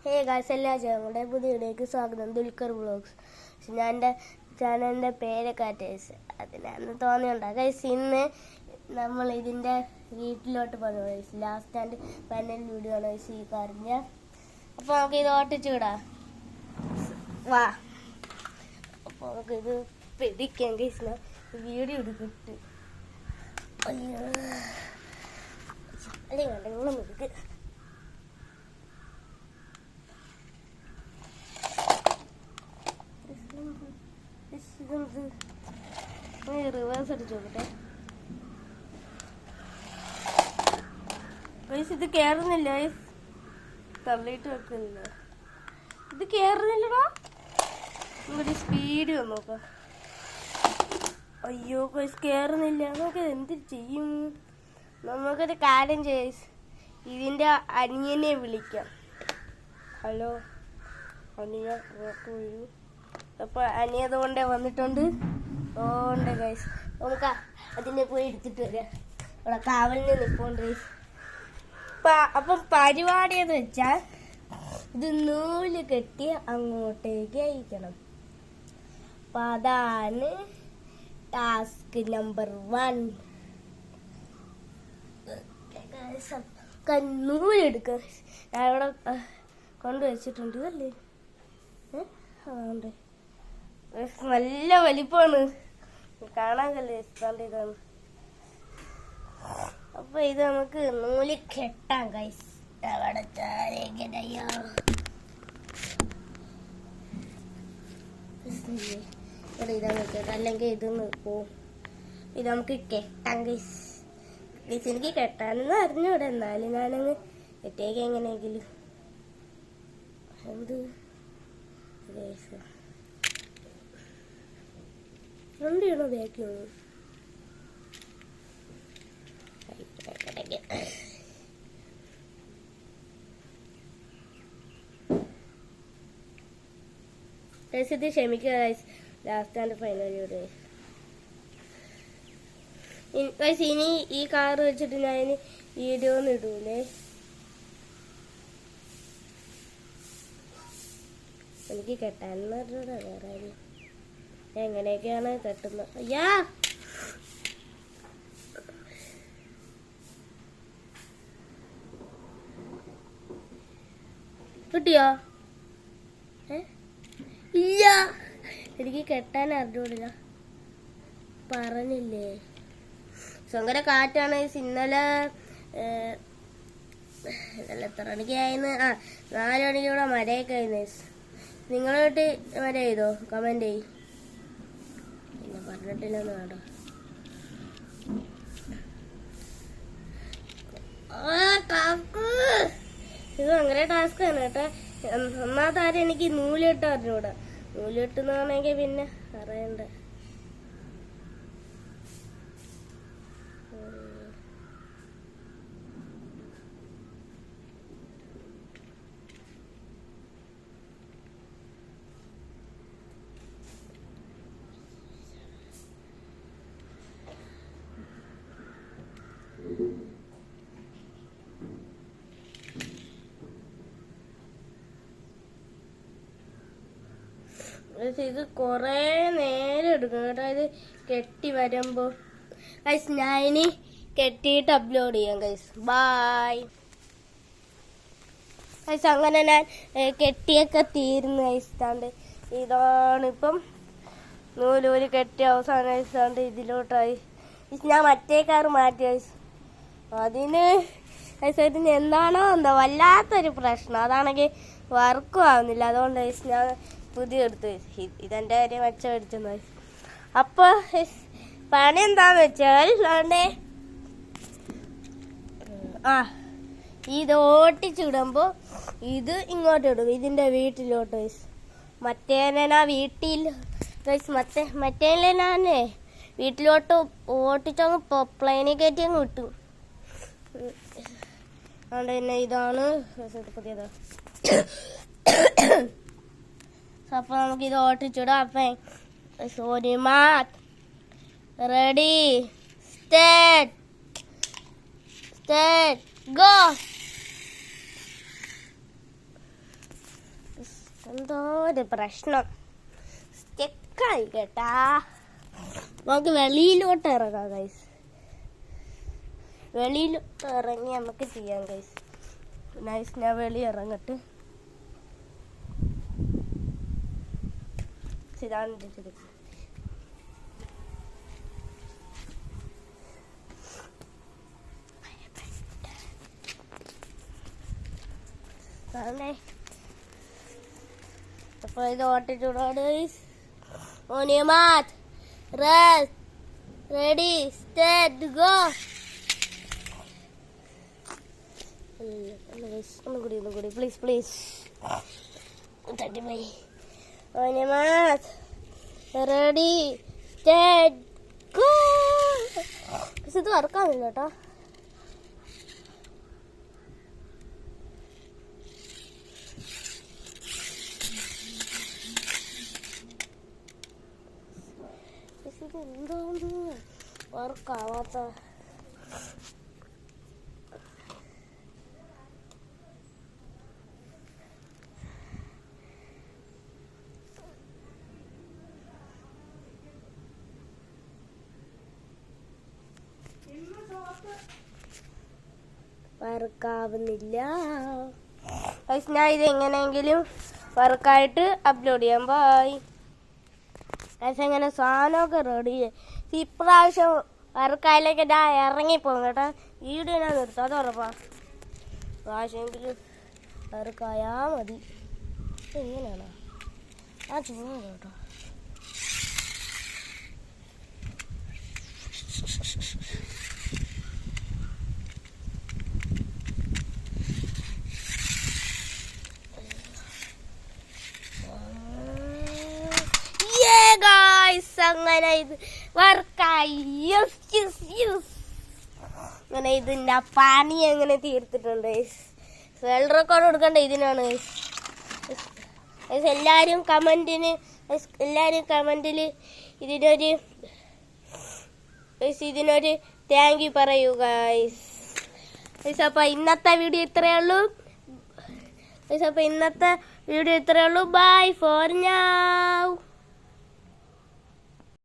Hey guys, എല്ലാ ഞങ്ങളുടെ പുതിയ വീഡിയോയ്ക്ക് സ്വാഗതം. ദുൽഖർ വ്ളോഗ്സ്. ഞാൻ എൻ്റെ ചാനലിൻ്റെ പേരൊക്കെ അറ്റേഴ്സ് അതിനാന്ന് തോന്നിയുണ്ടാകും ഗൈസ്. ഇന്ന് നമ്മൾ ഇതിൻ്റെ വീട്ടിലോട്ട് പോകുന്നു guys. Last and final video ആണ് ഗൈസ് ഈ പറഞ്ഞ. അപ്പോൾ നമുക്ക് ഇത് ഓട്ടിച്ചുവിടാം. വാ, അപ്പോൾ നമുക്കിത് പിടിക്കാം ഗൈസ്. വീഡിയോ എടുക്കിട്ട് അയ്യോ അല്ലെങ്കിൽ വേണ്ട നമുക്ക് റിവേഴ്സ് അടിച്ചു നോക്കട്ടെ. ഇത് കേറുന്നില്ല, തള്ളിയിട്ട് വെക്കുന്നില്ല. ഇത് കേറുന്നില്ലടാ. നമുക്ക് സ്പീഡ് വന്ന് നോക്കാം. അയ്യോ കേറുന്നില്ല. നമുക്ക് എന്ത് ചെയ്യും? നമുക്കൊരു കാര്യം ചെയ്യ, ഇതിന്റെ അനിയനെ വിളിക്കാം. ഹലോ അനിയ, വരൂ. അപ്പോൾ അനിയത് കൊണ്ടേ വന്നിട്ടുണ്ട്. ഓണ്ട് ഗൈസ്, നമുക്ക് അതിനെ പോയി എടുത്തിട്ട് വരാം. ഇവിടെ കാവലിന് നിൽപ്പുണ്ട് ഗൈസ്. അപ്പം പരിപാടി എന്ന് വെച്ചാൽ ഇത് നൂല് കെട്ടി അങ്ങോട്ടേക്ക് അയക്കണം. അപ്പം അതാണ് ടാസ്ക് നമ്പർ 1. നൂലെടുക്കുക. ഞാൻ ഇവിടെ കൊണ്ടുവച്ചിട്ടുണ്ട്. ഇതല്ലേ അതുകൊണ്ട് നല്ല വലിപ്പമാണ്, കാണാൻ കല്ലേ ഇതാണ്. അപ്പൊ ഇത് നമുക്ക് നൂല് കെട്ടാം ഗൈസ്. അവിടെ ഇവിടെ ഇതാണ് കേട്ടോ, അല്ലെങ്കിൽ ഇത് പോവും. ഇത് നമുക്ക് കെട്ടാം ഗൈസ്. ഗൈസ് എനിക്ക് കെട്ടാനൊന്നും അറിഞ്ഞൂടെ, എന്നാലും ഞാനങ്ങ് കെട്ടിയേക്ക് എങ്ങനെയെങ്കിലും. എന്ത് ഗൈസ്, ഫ്രണ്ട് ചെയ്യണോ ബാക്ക് ചെയ്യണോ? ഇത് ക്ഷമിക്കുക guys, last and final video. Guys ഇനി ഈ കാർ വെച്ചിട്ട് ഞാൻ വീഡിയോ ഒന്നും ഇടൂലേ. എനിക്ക് കെട്ടാനെന്ന് പറഞ്ഞൂടാ, വേറെ എങ്ങനെയൊക്കെയാണ് കെട്ടുന്നത്. അയ്യാ കിട്ടിയോ? ഇല്ല, എനിക്ക് കെട്ടാൻ അറിഞ്ഞൂടില്ല. പറഞ്ഞില്ലേ ഭയങ്കര കാറ്റാണ്. ഇന്നലെ എത്ര മണിക്കായിരുന്നു? 4 മണിക്കൂടെ മഴയൊക്കെ ആയിരുന്നു. നിങ്ങളോട്ട് മഴ ചെയ്തോ? കമന്റ് ചെയ്. പിന്നെ പറഞ്ഞിട്ടില്ലെന്ന് വേണ്ട. ഇത് ഭയങ്കര ടാസ്ക് ആണ് കേട്ടോ. ഒന്നാമത്തെ കാര്യം എനിക്ക് നൂലിട്ട് അറിഞ്ഞൂടാ. നൂലിട്ടെന്ന് പറഞ്ഞെങ്കിൽ പിന്നെ അറിയണ്ട. ഇത് കൊറേ നേരം എടുക്കും കേട്ടോ, ഇത് കെട്ടി വരുമ്പോ. ഗൈസ് ഞാൻ ഇനി കെട്ടിയിട്ട് അപ്ലോഡ് ചെയ്യാം ഗൈസ്. Bye guys. അങ്ങനെ ഞാൻ കെട്ടിയൊക്കെ തീരുന്നു ഗൈസ്. താണ്ട് ഇതാണ് ഇപ്പം നൂല് കെട്ടി അവസാനം ഗൈസ്. താണ്ട് ഇതിലോട്ടായി. ഞാൻ മറ്റേ കാർ മാറ്റി ഗൈസ്. അതിന് എന്താണോ എന്തോ വല്ലാത്തൊരു പ്രശ്നം. അതാണെങ്കിൽ വർക്കും ആവുന്നില്ല. അതുകൊണ്ട് ഗൈസ് ഞാൻ പുതിയ എടുത്ത് ഇതെന്റെ കാര്യം വെച്ച മേടിച്ചെന്ന്. അപ്പൊ പണി എന്താന്ന് വെച്ചാൽ ഇത് ഓട്ടിച്ചിടുമ്പോ ഇത് ഇങ്ങോട്ട് ഇടും, ഇതിന്റെ വീട്ടിലോട്ട്. മറ്റേനാ വീട്ടിൽ മറ്റേനെ ഞാനേ വീട്ടിലോട്ട് ഓട്ടിച്ചങ്ങ് പ്ലെയിനിൽ കയറ്റി അങ്ങ് വിട്ടു. അതുകൊണ്ട് തന്നെ ഇതാണ് പുതിയത്. അപ്പൊ നമുക്ക് ഇത് ഓട്ടിച്ചിടാം. അപ്പൊ സോറി മാത് റെഡി സ്റ്റാർട്ട് ഗോ. എന്തോ ഒരു പ്രശ്നം സ്റ്റെക്കായി കേട്ടാ. നമുക്ക് വെളിയിലോട്ട് ഇറങ്ങാം ഗൈസ്. വെളിയിലോട്ട് ഇറങ്ങി നമുക്ക് ചെയ്യാം ഗൈസ്. നൈസ്, ഞാൻ വെളി ഇറങ്ങട്ടെ. ഇതാണ് അപ്പോൾ ഇത് ഓട്ടിച്ചൂടാണ്. On your mark, rest, ready, set, go. ഒന്നുകൂടി please. തട്ടിപ്പോയി. On your mark, ready, set, go. ഇത് വർക്കാവില്ല കേട്ടോ. ഇതെന്തോന്ന് വർക്കാവാത്ത. വർക്കാവുന്നില്ല. ഞാൻ ഇത് എങ്ങനെയെങ്കിലും വർക്കായിട്ട് അപ്ലോഡ് ചെയ്യാം. ബൈ. അങ്ങനെ സാധനമൊക്കെ റെഡി. ഇപ്രാവശ്യം വർക്കായാലൊക്കെ ഞാൻ ഇറങ്ങിപ്പോകും കേട്ടോ. വീഡിയോ ഞാൻ നിർത്താം, അത് ഉറപ്പാ. പ്രാവശ്യമെങ്കിലും വർക്കായാ മതി. എങ്ങനെയാണോ ആ ചൂട് കേട്ടോ. അങ്ങനെ ഇത് വർക്കായി. അങ്ങനെ ഇതിൻ്റെ പണി എങ്ങനെ തീർത്തിട്ടുണ്ട്. വേൾഡ് റെക്കോർഡ് കൊടുക്കണ്ട ഇതിനാണ്. എല്ലാവരും കമൻറ്റിൽ ഇതിനൊരു താങ്ക് യു പറയൂ ഗൈസ്. അപ്പോൾ ഇന്നത്തെ വീഡിയോ ഇത്രയേ ഉള്ളൂ. Bye for now.